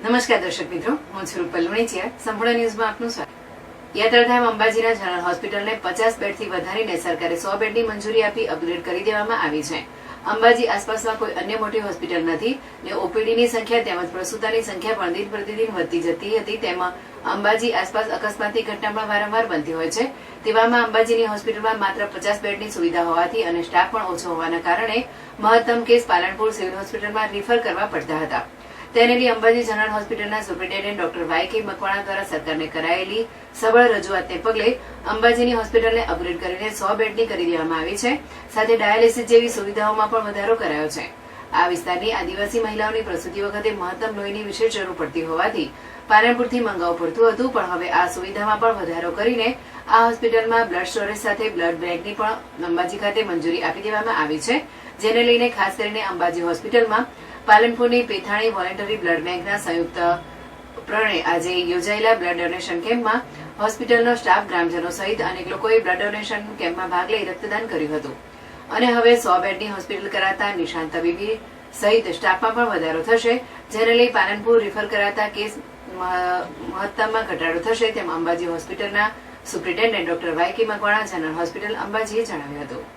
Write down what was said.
નમસ્કાર દર્શક મિત્રો, હું છું રૂપલ લુણીચિયા. સંપૂર્ણ ન્યૂઝમાં આપનું સ્વાગત. યાત્રાધામ અંબાજીના જનરલ હોસ્પિટલને 50 બેડથી વધારીને સરકારે 100 બેડની મંજૂરી આપી અપગ્રેડ કરી દેવામાં આવી છે. અંબાજી આસપાસમાં કોઈ અન્ય મોટી હોસ્પિટલ નથી ને ઓપીડીની સંખ્યા તેમજ પ્રસૂતાની સંખ્યા પણ દિન પ્રતિદિન વધતી જતી હતી. તેમાં અંબાજી આસપાસ અકસ્માતની ઘટના પણ વારંવાર બનતી હોય છે. તેવામાં અંબાજીની હોસ્પિટલમાં માત્ર 50 બેડની સુવિધા હોવાથી અને સ્ટાફ પણ ઓછો હોવાના કારણે મહત્તમ કેસ પાલનપુર સિવિલ હોસ્પિટલમાં રિફર કરવા પડતા હતા. તેને લઈ અંબાજી જનરલ હોસ્પિટલના સુપ્રિન્ટેન્ડન્ટ ડોક્ટર વાય.કે. મકવાણા દ્વારા સરકારને કરાયેલી સબળ રજૂઆતને પગલે અંબાજીની હોસ્પિટલને અપગ્રેડ કરીને 100 બેડની કરી દેવામાં આવી છે. સાથે ડાયાલિસિસ જેવી સુવિધાઓમાં પણ વધારો કરાયો છે. આ વિસ્તારની આદિવાસી મહિલાઓની પ્રસૂતિ વખતે મહત્તમ લોહીની વિશેષ જરૂર પડતી હોવાથી પાલનપુરથી મંગાવવું પડતું હતું, પણ હવે આ સુવિધામાં પણ વધારો કરીને આ હોસ્પિટલમાં બ્લડ સ્ટોરેજ સાથે બ્લડ બેંકની પણ અંબાજી ખાતે મંજૂરી આપી દેવામાં આવી છે. જેને લઈને ખાસ કરીને અંબાજી હોસ્પિટલમાં પાલનપુરની પેથાણી વોલેન્ટરી બ્લડ બેંકના સંયુક્ત પ્રણે આજે યોજાયેલા બ્લડ ડોનેશન કેમ્પમાં હોસ્પિટલનો સ્ટાફ, ગ્રામજનો સહિત અનેક લોકોએ બ્લડ ડોનેશન કેમ્પમાં ભાગ લઈ રક્તદાન કર્યું હતું. અને હવે 100 બેડની હોસ્પિટલ કરાતા નિષ્ણાંત તબીબી સહિત સ્ટાફમાં પણ વધારો થશે. જેને લઈ પાલનપુર રિફર કરાતા કેસ મહત્તમમાં ઘટાડો થશે તેમ અંબાજી હોસ્પિટલના superintendent doctor Y K. Makwana general hospital અંબાજીએ જણાવ્યું હતું.